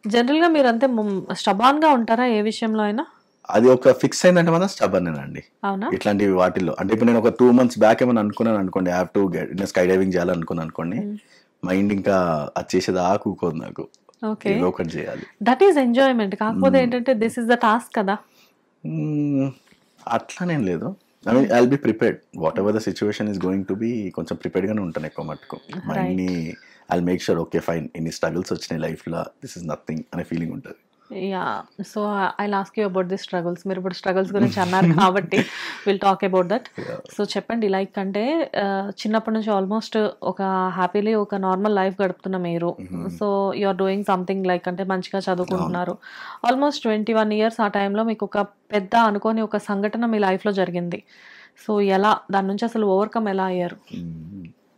జనరల్‌గా మీరంతే స్టబాన్‌గా ఉంటారా ఏ విషయంలో అయినా? అది ఒక ఫిక్స్ అయిందంటే మాత్రం స్టబర్నేనండి. అవునా? ఇట్లాంటివి వాటిల్లో. అంటే ఇప్పుడు నేను ఒక 2 మంత్స్ బ్యాక్ ఏమైనా అనుకున్నాను అనుకోండి, ఐ హావ్ టు గెట్ నేను స్కై డైవింగ్ చేయాలనుకున్నాను అనుకోండి, హ్మ్. మైండ్ ఇంకా అది చేసేదాకా ఊకోదు నాకు. ఓకే. ఏదో ఒకటి చేయాలి. That is enjoyment. కాకపోతే ఏంటంటే దిస్ ఈస్ ద టాస్క్ కదా! హ్మ్. అట్లనేం లేదు. I mean I will be prepared. What ever the situation is going to be కొంచెం ప్రిపేర్డ్‌గానే ఉంటాను ఎక్కువ మటుకు. మైండ్‌ని right. I will make sure okay fine ఇన్ని స్ట్రగుల్స్ వచ్చినాయి లైఫ్‌లో. దిస్ ఈస్ నథింగ్ అనే ఫీలింగ్ ఉంటది. Yeah! So, I'll ask you about the struggles. మీరిప్పుడు స్ట్రగుల్స్ గురించి అన్నారు కాబట్టి will talk about that. Yeah! So, చెప్పండి లైక్ అంటే చిన్నప్పటి నుంచి ఆల్మోస్ట్ ఒక హ్యాపీలీ ఒక నార్మల్ లైఫ్ గడుపుతున్న మీరు. So, you are doing something like అంటే మంచిగా అవును. చదువుకుంటున్నారు. ఆల్మోస్ట్ 21 ఇయర్స్ ఆ టైంలో మీకు ఒక పెద్ద అనుకోని ఒక సంఘటన మీ లైఫ్‌లో జరిగింది. సో, ఎలా దాని నుంచి అసలు ఓవర్‌కమ్ ఎలా అయ్యారు?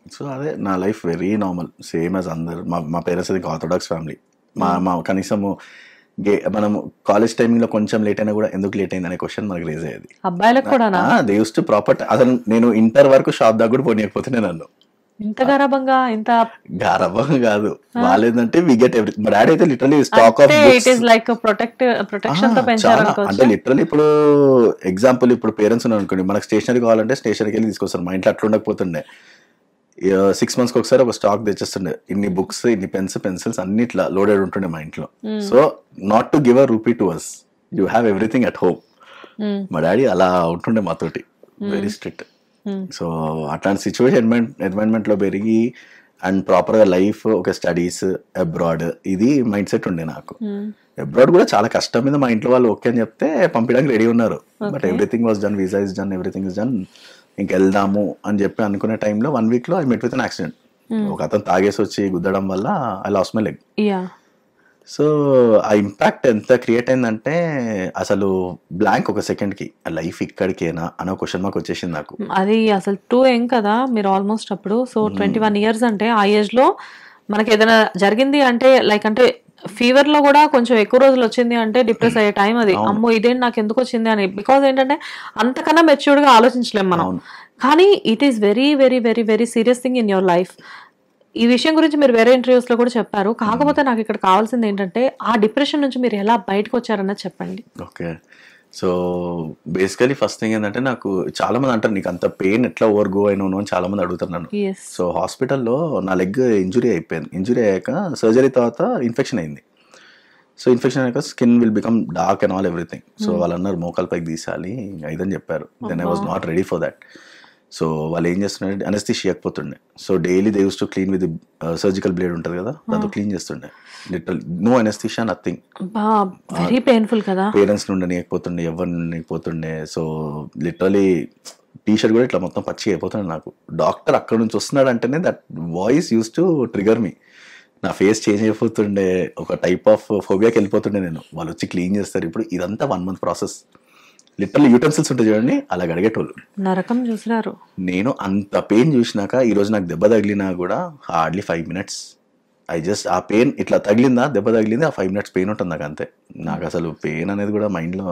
సో అదే నా life very normal. Same as అందరు. మా పేరెంట్స్ అది ఆర్థోడాక్స్ ఫ్యామిలీ. మా కనీసము మనము కాలేజ్ టైమింగ్‌లో కొంచెం లేట్ అయినా కూడా ఎందుకు లేట్ అయింది అనే క్వశ్చన్ మనకు రేజ్ అయ్యేది. అబ్బాయిలకు కూడానా? దే యూస్ టు ప్రాపర్ అసలు నేను ఇంటర్ వరకు షాప్ దాకా కూడా పోనీయకపోతేనే నన్ను. ఇంత గారాబంగా ఇంత గారాబం కాదు. ఆ! వాళ్ళేందంటే వి గెట్ ఎవ్రీ మా డాడీ అయితే లిటరల్లీ స్టాక్ ఆఫ్ అంటే ఇట్ బుక్స్. ఈస్ లైక్ ప్రొటెక్షన్‌తో చాలా. అంటే పెంచారనుకోవచ్చా? లిటరల్లీ ఇప్పుడు ఎగ్జాంపుల్ ఇప్పుడు పేరెంట్స్ ఉన్నారు అనుకోండి, మనకు స్టేషనరీ కావాలంటే స్టేషనరీకి వెళ్ళి తీసుకొస్తారు. మా ఇంట్లో అట్లా ఉండకపోతుండే. 6 మంత్స్కి ఒకసారి ఒక స్టాక్ తెచ్చేస్తుండే. ఇన్ని బుక్స్, ఇన్ని పెన్సిల్స్ అన్ని ఇట్లా లోడెడ్ ఉంటుండే మా ఇంట్లో. Hmm. So not to give a rupee to us, you have everything at home. Hmm. మా డాడీ అలా ఉంటుండే మాతోటి, వెరీ స్ట్రిక్ట్. హ్మ్. సో అట్లాంటి సిచ్యువేషన్ ఎన్వైరన్మెంట్లో పెరిగి అండ్ ప్రాపర్గా లైఫ్, ఒక స్టడీస్ అబ్రాడ్, ఇది మైండ్ సెట్ ఉండే నాకు. హ్మ్. అబ్రాడ్ కూడా చాలా కష్టం మీద మా ఇంట్లో వాళ్ళు ఓకే అని చెప్తే పంపించడానికి రెడీ ఉన్నారు. But okay. Everything was done, visa is done, everything is done. ఇంక వెళ్దాము అని చెప్పి అనుకునే టైంలో 1 వీక్లో I met with an accident. హ్మ్. ఒక అతను తాగేసి వచ్చి గుద్దడం వల్ల I lost my leg. Yeah! So ఆ ఇంపాక్ట్ ఎంత క్రియేట్ అయిందంటే అసలు బ్లాంక్ ఒక సెకండ్కి, లైఫ్ ఇక్కడికేనా అనే క్వశ్చన్ మార్క్ వచ్చేసింది నాకు. అది అసలు టూ యంగ్ కదా మీరు ఆల్మోస్ట్ అప్పుడు. సో 21 ఇయర్స్ అంటే ఆ ఏజ్‌లో మనకేదైనా జరిగింది అంటే లైక్ అంటే ఫీవర్‌లో గూడా కొంచెం ఎక్కువ రోజులు వచ్చింది అంటే డిప్రెస్ అయ్యే టైం అది. అవును. అమ్మో! ఇదేంటి నాకెందుకొచ్చింది అని. బికాజ్ ఏంటంటే అంతకన్నా మెచ్యూర్డ్‌గా ఆలోచించలేం మనం. అవును. కానీ it is very, very, very, very serious thing in your life. ఈ విషయం గురించి మీరు వేరే ఇంటర్వ్యూస్‌లో కూడా చెప్పారు. కాకపోతే నాకిక్కడ కావాల్సింది ఏంటంటే ఆ డిప్రెషన్ నుంచి మీరు ఎలా బయటకొచ్చారన్నది చెప్పండి. Okay. So basically first thing ఏంటంటే, నాకు చాలా మంది అంటారు నీకు అంత పెయిన్ ఎట్లా ఓవర్‌గో అయినావు అని చాలా మంది అడుగుతారు నన్ను. యెస్. సో హాస్పిటల్‌లో నా లెగ్ ఇంజురీ అయిపోయింది. ఇంజురీ అయ్యాక సర్జరీ తర్వాత ఇన్ఫెక్షన్ అయింది. సో ఇన్ఫెక్షన్ అయ్యాక skin will become dark and all everything. So వాళ్ళు అన్నారు మోకాలు పైకి తీసాలి ఇదని చెప్పారు. Then I was not ready for that. So వాళ్ళు ఏం చేస్తున్నారంటే అనస్థీషియా ఇవ్వకపోతుండే. So daily they use to clean with surgical blade ఉంటుంది కదా, దాంతో క్లీన్ చేస్తుండే. Literal no anaesthesia, nothing. అబ్బా! వెరీ పెయిన్‌ఫుల్ కదా! పేరెంట్స్ నుండి ఉండనియకపోతుండే, ఎవరిని ఉండనియకపోతుండే. సో లిటరలీ టీ షర్ట్ కూడా ఇట్లా మొత్తం పచ్చి అయిపోతుండే నాకు. డాక్టర్ అక్కడ నుంచి వస్తున్నాడు అంటేనే that voice use to trigger me. నా ఫేస్ చేంజ్ అయిపోతుండే, ఒక టైప్ ఆఫ్ ఫోబియాకి వెళ్ళిపోతుండే నేను. వాళ్ళు వచ్చి క్లీన్ చేస్తారు. ఇప్పుడు ఇదంతా 1 మంత్ ప్రాసెస్. లిటరల్లీ యూటెన్సిల్స్ ఉంటాయి చూడండి, అలా అడిగేటోళ్ళు. నరకం చూసినారు. నేను అంత పెయిన్ చూసినాక ఈరోజు నాకు దెబ్బ తగిలినా కూడా హార్డ్లీ 5 మినిట్స్. ఆ పెయిన్ ఇట్లా తగిలిందా, దెబ్బ తగిలింది, ఆ 5 మినిట్స్ పెయిన్ ఉంటుంది నాకు అంతే. నాకు అసలు పెయిన్ అనేది కూడా మైండ్లో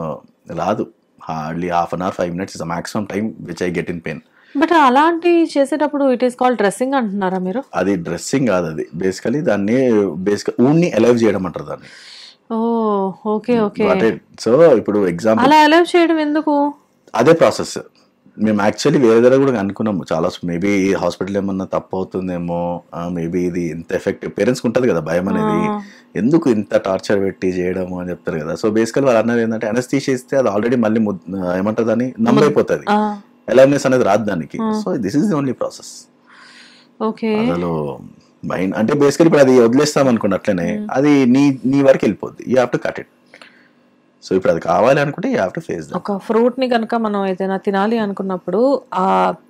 రాదు. Hardly half an hour 5 minutes is the maximum time which I get in pain. But అలాంటి చేసేటప్పుడు ఇట్ ఈస్ కాల్డ్ డ్రెస్సింగ్ అంటున్నారా మీరు? అది డ్రెస్సింగ్ కాదు, అది బేసికలీ దాన్ని ఊడ్ని అలైవ్ చేయడం అంటారు దాన్ని. ఓహ్! ఓకే. ఓకే. సో ఇప్పుడు ఎగ్జాంపుల్ అలా అలౌ చేయడం ఎందుకు? అదే ప్రాసెస్. మేము యాక్చువల్లీ వేరే దగ్గర కూడా అనుకున్నాము చాలా. మేబీ హాస్పిటల్ ఏమన్నా తప్పు అవుతుందేమో, మేబీ ఇది ఇంత ఎఫెక్టివ్ పేరెంట్స్కి ఉంటుంది కదా భయం అనేది, ఎందుకు ఇంత టార్చర్ పెట్టి చేయడము అని చెప్తారు కదా. సో బేసికల్ వాళ్ళు అన్నారు ఏంటంటే అనస్థీషియా ఇస్తే అది ఆల్రెడీ మళ్ళీ ఏమంటారు దాన్ని నమ్మైపోతుంది, అలర్నెస్ అనేది రాదు దానికి. So this is the only process. Okay. అసలు మైండ్ అంటే బేసికల్ ఇప్పుడు అది వదిలేస్తాం అనుకోండి అట్లనే, అది నీ వరకు వెళ్ళిపోద్ది. You have to cut it. So ఇప్పుడు అది కావాలి అనుకుంటే you have to face that. ఒక ఫ్రూట్ ని కనుక మనం ఏదైనా తినాలి అనుకున్నప్పుడు ఆ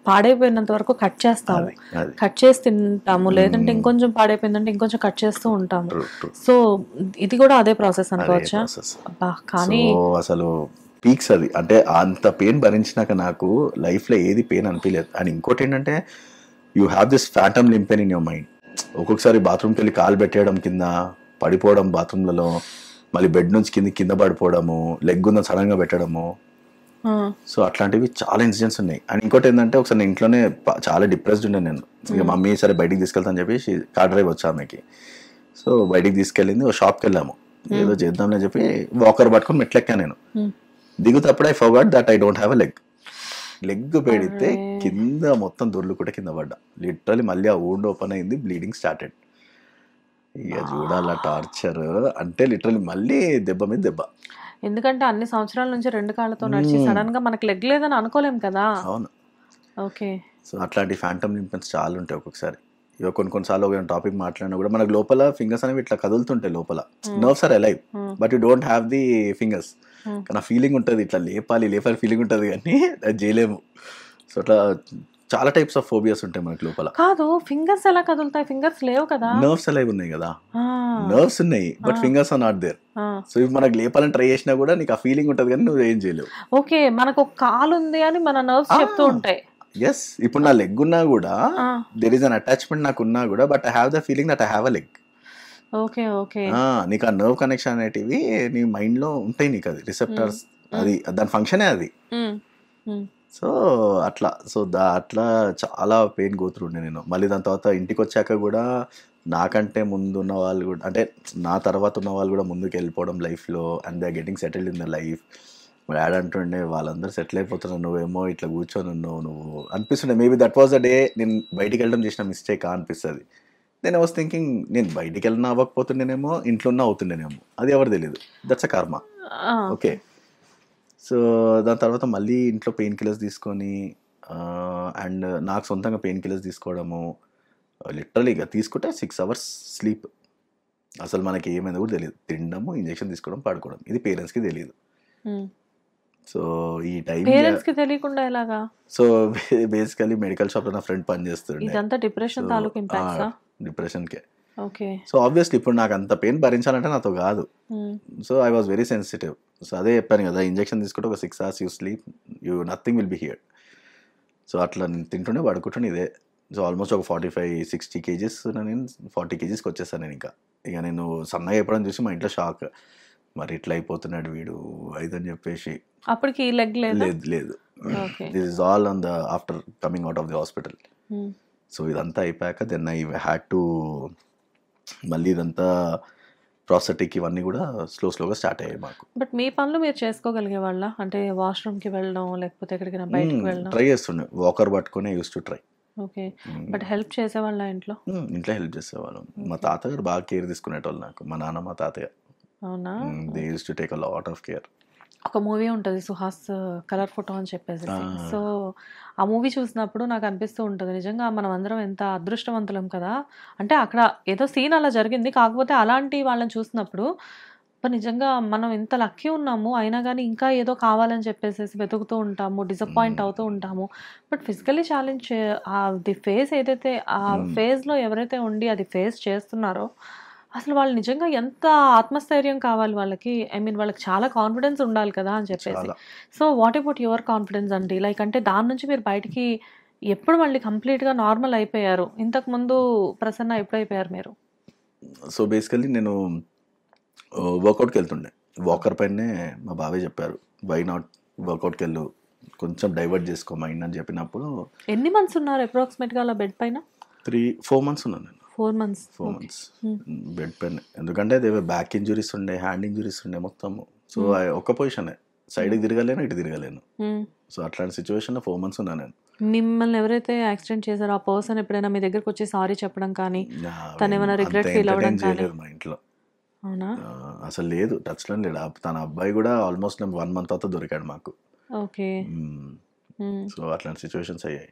పాడైపోయినంత వరకు కట్ చేస్తాము. అది కట్ చేసి తింటాము. లేదంటే ఇంకొంచెం పాడైపోయిందంటే ఇంకొంచెం కట్ చేస్తూ ఉంటాము. ట్రూ. సో ఇది కూడా అదే ప్రాసెస్ అనుకోవచ్చా? ప్రాసెస్. అబ్బా! కానీ సో అసలు పీక్స్ అది. అంటే అంత పెయిన్ భరించినాక నాకు లైఫ్లో ఏది పెయిన్ అనిపించలేదు. అండ్ ఇంకోటి ఏంటంటే you have this phantom lymph pain in your mind. ఒక్కొక్కసారి బాత్రూమ్కి వెళ్ళి కాలు పెట్టేయడం, కింద పడిపోవడం బాత్రూమ్లలో, మళ్ళీ బెడ్ నుంచి కింద పడిపోవడము, లెగ్ ఉందని సడన్గా పెట్టడము. సో అట్లాంటివి చాలా ఇన్సిడెంట్స్ ఉన్నాయి. అండ్ ఇంకోటి ఏంటంటే ఒకసారి నేను ఇంట్లోనే చాలా డిప్రెస్డ్ ఉండే నేను. ఇక మమ్మీ సరే బయటికి తీసుకెళ్తాను చెప్పేసి కార్ డ్రైవ్ వచ్చా ఆమెకి. సో బయటికి తీసుకెళ్ళింది, ఒక షాప్కి వెళ్ళాము. ఏదో చేద్దాంలే చెప్పి వాకర్ పట్టుకొని మెట్లెక్కా నేను. దిగుతప్పుడు I forgot that I don't have a leg పెడితే కింద మొత్తం దొర్లు కూడా కింద పడ్డా లిటరలీ. మళ్ళీ ఆ వూండ్ ఓపెన్ అయింది, బ్లీడింగ్ స్టార్టెడ్. ఇక చూడాల టార్చర్ అంటే లిటరలీ మళ్ళీ దెబ్బ మీద దెబ్బ. ఎందుకంటే అన్ని సంవత్సరాల నుంచి 2 కాళ్ళతో నడిచి సడన్ గా మనకి లెగ్ లేదని అనుకోలేం కదా. అవును. ఓకే. సో అట్లాంటి ఫ్యాంటమ్ లింపెన్స్ చాలా ఉంటాయి ఒక్కొక్కసారి. ఇక కొన్నిసార్లు ఒక టాపిక్ మాట్లాడినా కూడా మనకు లోపల ఫింగర్స్ అనేవి ఇట్లా కదులుతుంటాయి లోపల. Nerves are alive but you don't have the fingers. కానీ ఫీలింగ్ ఉంటుంది, ఇట్లా లేపాలి ఫీలింగ్ ఉంటుంది కానీ అది చేయలేము. సో అట్లా చాలా టైప్స్ ఆఫ్ ఫోబియాస్ ఉంటాయి మనకి లోపల. కాదు, ఫింగర్స్ ఎలా కదులుతాయి? ఫింగర్స్ లేవు కదా. నర్వ్స్ అలైవ్ ఉన్నాయి కదా, నర్వ్స్ ఉన్నాయి but fingers are not there. So ఇవి మనకు లేపాలని ట్రై చేసినా కూడా నీకు ఆ ఫీలింగ్ ఉంటుంది కానీ నువ్వు ఏం చేయలేవు. ఓకే, మనకు ఒక కాలు ఉంది అని మన నర్వ్స్ చెప్తూ ఉంటాయి. ఎస్, ఇప్పుడు నా లెగ్ ఉన్నా కూడా దెర్ ఈస్ అన్ అటాచ్మెంట్ నాకు ఉన్నా కూడా but I have the feeling that I have a leg. Okay okay. నీకు ఆ నర్వ్ కనెక్షన్ అనేటివి నీ మైండ్ లో ఉంటాయి, నీకు అది రిసెప్టర్స్, అది దాని ఫంక్షనే అది. సో అట్లా అట్లా చాలా పెయిన్ గోత్రుండే నేను. మళ్ళీ దాని తర్వాత ఇంటికి వచ్చాక కూడా నాకంటే ముందు ఉన్న వాళ్ళు కూడా, అంటే నా తర్వాత ఉన్న వాళ్ళు కూడా ముందుకు వెళ్ళిపోవడం లైఫ్లో, and they are getting settled in the life. మా డాడ్ అంటుండే వాళ్ళందరూ సెటిల్ అయిపోతున్నారు, నువ్వేమో ఇట్లా కూర్చొని ఉన్నావు నువ్వు అనిపిస్తుండే. Maybe that was the day నేను బయటికి వెళ్ళడం చేసిన మిస్టేక్ అనిపిస్తుంది. నేను వాజ్ థింకింగ్ నేను బయటికి వెళ్ళినా అవ్వకపోతుండేనేమో, ఇంట్లో ఉన్నా అవుతుండేనేమో, అది ఎవరు తెలియదు. దట్స్ అ కర్మ. ఓకే. సో దాని తర్వాత మళ్ళీ ఇంట్లో పెయిన్ కిల్లర్స్ తీసుకొని, అండ్ నాకు సొంతంగా పెయిన్ కిల్లర్స్ తీసుకోవడము, లిటరలీ ఇక తీసుకుంటే 6 hours స్లీప్. అసలు మనకి ఏమైందో కూడా తెలియదు. తినడము, ఇంజెక్షన్ తీసుకోవడం, పడుకోవడం. ఇది పేరెంట్స్కి తెలియదు. సో ఈ టైం పేరెంట్స్కి తెలియకుండా ఎలాగా? సో బేసికలీ మెడికల్ షాప్లో నా ఫ్రెండ్ పని చేస్తుండే. ఇదంతా డిప్రెషన్ తాలూకు ఇంపాక్ట్సా? డిప్రెషన్కే. ఓకే. సో ఆబ్వియస్లీ ఇప్పుడు నాకు అంత పెయిన్ భరించాలంటే నాతో కాదు. So I was very sensitive. So అదే చెప్పాను కదా, ఇంజెక్షన్ తీసుకుంటే ఒక 6 hours you sleep, you nothing will be here. So అట్లా నేను తింటుండే పడుకుంటుండే ఇదే. సో ఆల్మోస్ట్ ఒక 45-60 kgs నేను 40 kgsకి వచ్చేసాను నేను. ఇక నేను సన్నగా అయిపోవడం చూసి మా ఇంట్లో షాక్, మరి ఇట్లా అయిపోతున్నాడు వీడు అని చెప్పేసి. అప్పటికి లెగ్ లేదు. This is all on the after coming out of the hospital. So ఇదంతా అయిపోయాక దెన్ ఐ హ్యాడ్ టు మళ్ళీ ఇదంతా ప్రాస్థెటిక్ ఇవన్నీ కూడా స్లోగా స్టార్ట్ అయ్యాయి మాకు. బట్ మీ పనులు మీరు చేసుకోగలిగే వాళ్ళ? అంటే వాష్రూమ్కి వెళ్ళడం లేకపోతే ఎక్కడికైనా బయటకు వెళ్ళడం? ట్రై చేస్తుండే, వాకర్ పట్టుకునే use to try. Okay. But help చేసేవాళ్ళ ఇంట్లో? ఇంట్లో హెల్ప్ చేసేవాళ్ళం. మా తాతగారు బాగా కేర్ తీసుకునేటోళ్ళు నాకు, మా నాన్న మా తాతయ్య. అవునా? They use to take a lot of care. ఒక మూవీ ఉంటుంది సుహాస్ కలర్ ఫోటో అని చెప్పేసి. సో ఆ మూవీ చూసినప్పుడు నాకు అనిపిస్తూ ఉంటుంది, నిజంగా మనం అందరం ఎంత అదృష్టవంతులం కదా. అంటే అక్కడ ఏదో సీన్ అలా జరిగింది, కాకపోతే అలాంటి వాళ్ళని చూసినప్పుడు నిజంగా మనం ఇంత లక్కీ ఉన్నాము, అయినా కానీ ఇంకా ఏదో కావాలని చెప్పేసి వెతుకుతూ ఉంటాము, డిసప్పాయింట్ అవుతూ ఉంటాము. బట్ ఫిజికలీ ఛాలెంజ్ అది ఫేస్ ఏదైతే ఆ ఫేజ్లో ఎవరైతే ఉండి అది ఫేస్ చేస్తున్నారో అసలు వాళ్ళు నిజంగా ఎంత ఆత్మస్థైర్యం కావాలి వాళ్ళకి. ఐ మీన్ వాళ్ళకి చాలా కాన్ఫిడెన్స్ ఉండాలి కదా అని చెప్పేసి. So what about your confidence అండి? లైక్ అంటే దాని నుంచి మీరు బయటికి ఎప్పుడు మళ్ళీ కంప్లీట్గా నార్మల్ అయిపోయారు? ఇంతకుముందు ప్రసన్న ఎప్పుడు అయిపోయారు మీరు? సో బేసికలీ నేను వర్కౌట్కి వెళ్తుండే, వాకర్ పైనే మా బాబాయ్ చెప్పారు, వై నాట్ వర్కౌట్కి వెళ్ళు, కొంచెం డైవర్ట్ చేసుకో మైండ్ అని చెప్పినప్పుడు. ఎన్ని మంత్స్ ఉన్నారు అప్రాక్సిమేట్గా అలా బెడ్ పైన? 3-4 months ఉన్నాను నేను. 4 months బెడ్ పైన. ఎందుకంటే దేవే బ్యాక్ ఇంజురీస్ ఉండే, హ్యాండ్ ఇంజురీస్ ఉండే మొత్తము. సో ఒక్క పొజిషనే, సైడ్కి తిరగలేను, ఇటు తిరగలేను. సో అట్లాంటి సిచ్యువేషన్లో 4 months ఉన్నాను నేను. మిమ్మల్ని ఎవరైతే యాక్సిడెంట్ చేశారో ఆ పర్సన్ ఎప్పుడైనా మీ దగ్గరకు వచ్చి సారీ చెప్పడం కానీ, తను ఏమైనా రిగ్రెట్ ఫీల్ అవ్వడం కానీ? మా ఇంట్లో అవునా? అసలు లేదు, టచ్లో లేడు. తన అబ్బాయి కూడా ఆల్మోస్ట్ 1 month తర్వాత దొరికాడు మాకు. ఓకే. సో అట్లాంటి సిచ్యువేషన్స్ అయ్యాయి.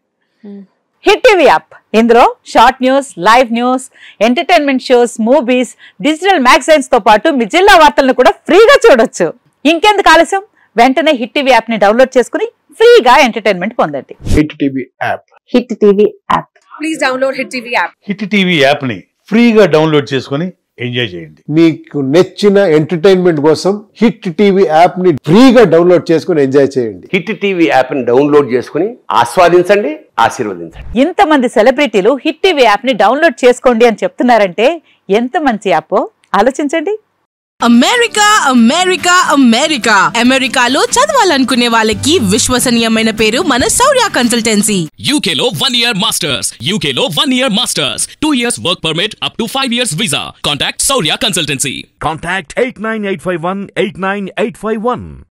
హిట్ టీవీ యాప్, ఇందులో short news, live news, entertainment shows, movies, digital magazines తో పాటు మీ జిల్లా వార్తలను కూడా ఫ్రీగా చూడొచ్చు. ఇంకెందుకు ఆలస్యం, వెంటనే హిట్ టీవీ యాప్ ని డౌన్లోడ్ చేసుకుని ఫ్రీగా ఎంటర్టైన్మెంట్ పొందండి. Hit TV app. Hit TV app. Please download hit TV app. Hit TV app ని ఫ్రీగా డౌన్లోడ్ చేసుకుని ఎంజాయ్ చేయండి. మీకు నచ్చిన ఎంటర్టైన్మెంట్ కోసం హిట్ టీవీ యాప్ ని ఫ్రీగా డౌన్లోడ్ చేసుకుని ఎంజాయ్ చేయండి. హిట్ టీవీ యాప్ ని డౌన్లోడ్ చేసుకుని ఆస్వాదించండి, ఆశీర్వదించండి. ఇంతమంది సెలబ్రిటీలు హిట్ టీవీ యాప్ ని డౌన్లోడ్ చేసుకోండి అని చెప్తున్నారంటే ఎంత మంచి యాప్ ఆలోచించండి. అమెరికా అమెరికా అమెరికా అమెరికాలో చదవాలనుకునే వాళ్ళకి విశ్వసనీయమైన పేరు మన శౌర్య కన్సల్టెన్సీ. UK లో 1 year masters. UK లో 1 year masters. 2 years work permit up to 5 years visa. Contact Saurya Consultancy. Contact 89851 89851.